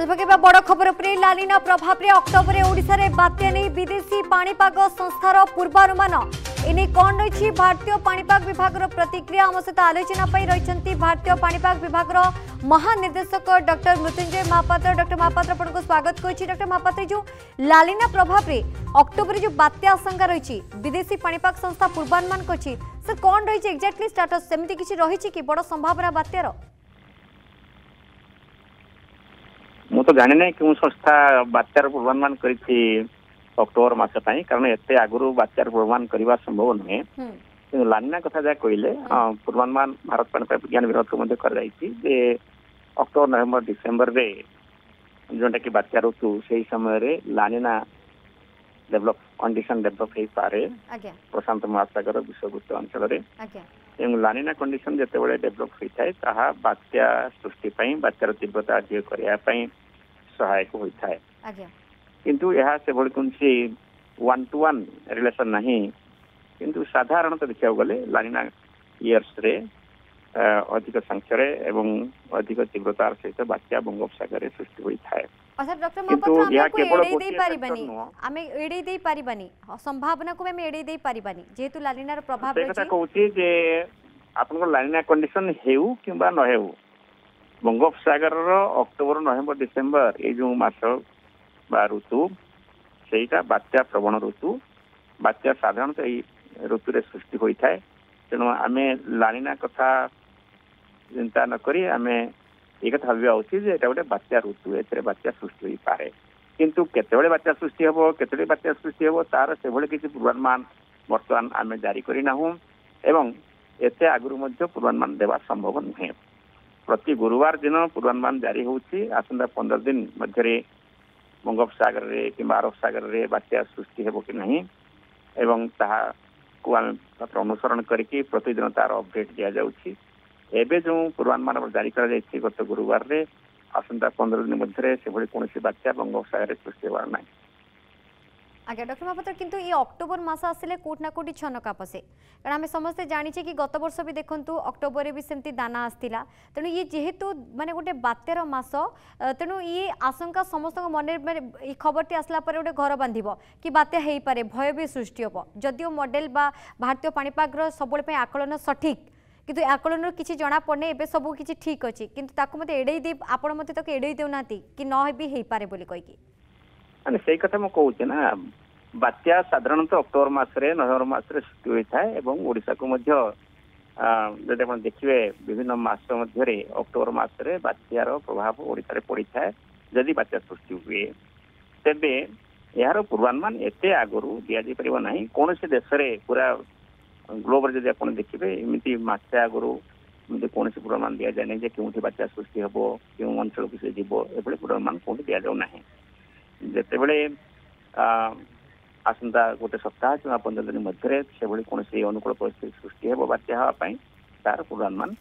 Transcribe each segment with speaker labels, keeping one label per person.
Speaker 1: नजर बड़ खबर उपरे लालिना प्रभाव में अक्टोबर ओडिशा रे बात्या नहीं विदेशी पाणीपाग संस्थार पूर्वानुमान एने कौन रही भारतीय पाणीपाग विभाग प्रतिक्रिया आम सहित आलोचना रही भारतीय पाणीपाग विभाग महानिर्देशक डॉक्टर मृत्युंजय महापात्र। डॉक्टर महापात्र आपको स्वागत करुच्ची। डॉक्टर महापात्र जो लालिना प्रभाव में अक्टोबर जो बात्या आशंका रही विदेशी पाणीपाग संस्था पूर्वानुमान कर कौन रही एक्जाक्टली स्टाटस सेमती किसी रही कि बड़ संभावना बात्यार
Speaker 2: मु तो जाने ना क्यों संस्था बात्यार पूर्वानुमान करी अक्टोबर मास कारण एत आगु बात्यार पूर्वानुमान करने संभव नुहे कि लानिना कथा जहाँ कहले पूर्वानुमान भारत पाणीपाग विज्ञान विभाग को कर अक्टोबर नवेम्बर डिसेम्बर रे जोटा कि बात्या ऋतु से समय लानिना डेभलप कंडीशन डेभलप हो पारे प्रशांत महासागर विषुववृत्त अंचल लानिना कंडीशन जिते डेभलप होता है बात्या सृष्टि बात्यार तीव्रता अधिक करने सहायक होता है किंतु यह से कौन वन टू वन रिलेशन नहीं किंतु साधारणतः देखा गले लानिना इयर्स रे अधिक संख्यार एवं अधिक तीव्रतार सहित बात्या बंगोपसागर सृष्टि होता है।
Speaker 1: संभावना को एड़े पारिबानी जेहेतु लानिनार प्रभाव
Speaker 2: आपन लानिना कंडीशन हेउ किंबा न हेउ बंगोपसागर अक्टोबर नवेम्बर डिसेम्बर ये जो मास बा ऋतु सेटा बात्या प्रवण ऋतु बात्या साधारणतः ऋतु रे सृष्टि होता है। तेणु आम लानिना कथा चिंता नक ये कथा भावा उचित ये गोटे बात्या ऋतु ए बात्या सृष्टि हो पाए किंतु केतबेले बात्या सृष्टि हम केतबेले बात्या सृष्टि हम तार से किसी पूर्वानुमान बर्तमान आम जारी करना एवं एते आगुरी पूर्वानुमान देवा संभव नुहे। प्रति गुरुवार दिन पूर्वानुमान जारी होउछि आसंता 15 दिन मध्य बंगोपसागर रे कि अरब सागर रे बात्या सृष्टि हेबो कि नहीं एवं ताहा को आम अनुसरण करके प्रतिदिन तार अपडेट दि जाउछि। एबे जो पूर्वानुमान जारी करा जायछि गत गुरुवार रे आसंता 15 दिन मध्य से कौन बात्या बंगोपसागर सृष्टि होवार नहीं।
Speaker 1: आज्ञा डॉक्टर महापात्र किंतु ये अक्टोबर मास आसिले कोट ना कोटी छनका पसे कारण आम समस्ते जानी कि गत वर्ष भी देखु अक्टोबर भी सेमती दाना आसला तेणु ये जेहेतु माने गोटे बात्यार मास तेणु ये आशंका समस्त मन में खबर आसला गोटे घर बांध कि बात्या हो पारे भय भी सृष्टि हम जदिव मॉडल बा भारतीय पाणीपाग सब आकलन सठिक किंतु आकलन किसी जना पड़े ए सब किसी ठीक अच्छी किंतु मत एड़े दे आपण मत एड़े देना कि न भी हो पारे बोली कहीकि
Speaker 2: से कथा मु कहूँ ना बात्या साधारणतः अक्टोबर मासरे नवेम्बर मासरे सृष्टि होता है एवं ओडिशा को जब आप देखिए विभिन्न मास मध्य अक्टोबर मासरे बात्यार प्रभाव ओडिशा रे पड़ता है जदि बात्या सृष्टि हुए तेबे यार पूर्वानुमान एते आगुरी दि जाई परिबो नाही। कौन से देश रे पूरा ग्लोब रे जदि आप देखिए एमती मासे आगुरी एमती कौन से पूर्वानुमान दि जाए नहीं क्यों बात्या सृष्टि हम क्यों अंचल को से जीव एभली पूर्वानुमान कौन दि जाऊ नाही। जितेबले आसंता गोटे सप्ताह कि 15 दिन मध्य से कौन से अनुकूल परिस्थिति सृष्टि हो बात्या हाँपाई तार पूर्वानुमान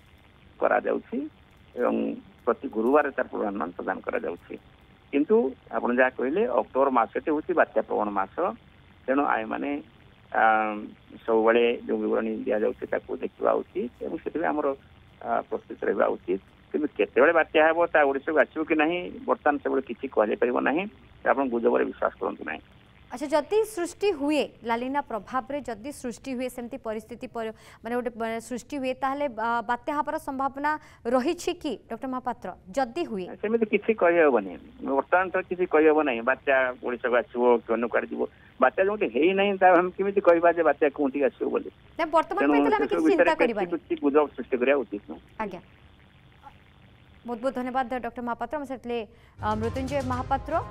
Speaker 2: करा जाउछि एवं प्रति गुरुवार तार पूर्वानुमान प्रदान करा जाउछि किंतु आपण जहाँ कहले अक्टोबर मासटे हूँ बात्या प्रवण मास तेणु आए मैंने सब जो विवरणी दि जाऊँ देखा उचित और से आमर प्रस्तुत रहा उचित कि केतबेले बात्या हे ओडिशा को आसो कि नहीं बर्तमान से किसी कहपर ना आप गुजबर विश्वास करूँ ना।
Speaker 1: अच्छा जदि सृष्टि हुए लालिना प्रभाव रे जदि सृष्टि हुए सेमती परिस्थिति माने गोटे सृष्टि हुए ताहले बात्या हबार संभावना रही कि डॉक्टर महापात्र जदि हुए
Speaker 2: सेमती किसी कहि हेबनी बर्तमान तो किसी कहि हेब नहीं बात्या ओडिशा को आसो कि अन्य कुआडे जीवो बात्या जो हेई नहीं ता हम केमिति कहबा जे बात्या कोठी आसो बोली
Speaker 1: नै वर्तमान में हम किसी चिंता करबानी
Speaker 2: कुछ गुजब सृष्टि करिया उचित न।
Speaker 1: आज्ञा बहुत बहुत धन्यवाद डॉक्टर महापात्र हम सेतले मृत्युंजय महापात्र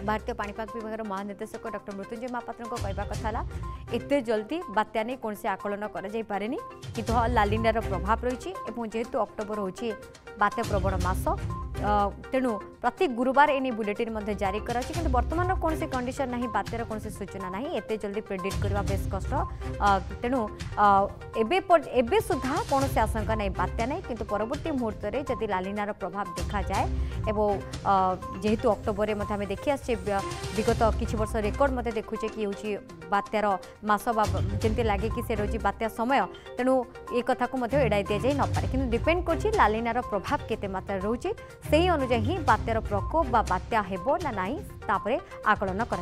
Speaker 1: भारतीय पाणीपाग विभाग महानिर्देशक डॉक्टर मृत्युंजय महापात्र कहवा कथा एते जल्दी बात्या नहीं कौन से आकलन करें कि लालिनार प्रभाव रही जेहेतु अक्टोबर हूँ बात्या प्रवण मास तेणु प्रति गुरुवार एने बुलेटिन जारी करा कि बर्तमान कौन से कंडीशन नहीं बात्यार कौन से सूचना नहीं एते जल्दी प्रेडिक्ट करवा बेस कष्ट तेणु एबे सुधा कौन से आशंका नहीं बात्या नहीं किंतु परवर्ती मुहूर्त में जदि लालिनार प्रभाव देखा जाए एवं जेहेतु अक्टोबर में देखी आसे विगत किछि वर्ष रेकर्ड देखुचे कि बात्यार मास जमी लगे कि से रोजी बात्या समय तेणु ये कथा को एड़ाई दि जाए नपे कि डिपेंड कर लालिनार प्रभाव केते मात्रा रोचे से अनुजाई ही बात्यार प्रकोप बा बात्या हेबो ना नहीं तापरे आकलन कर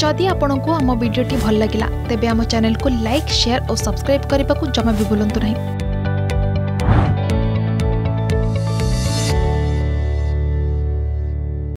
Speaker 3: जदि आपंक आम भिडी भल लगा तेब आम चैनल को लाइक शेयर और सब्सक्राइब करने को जमा भी भूलु नहीं।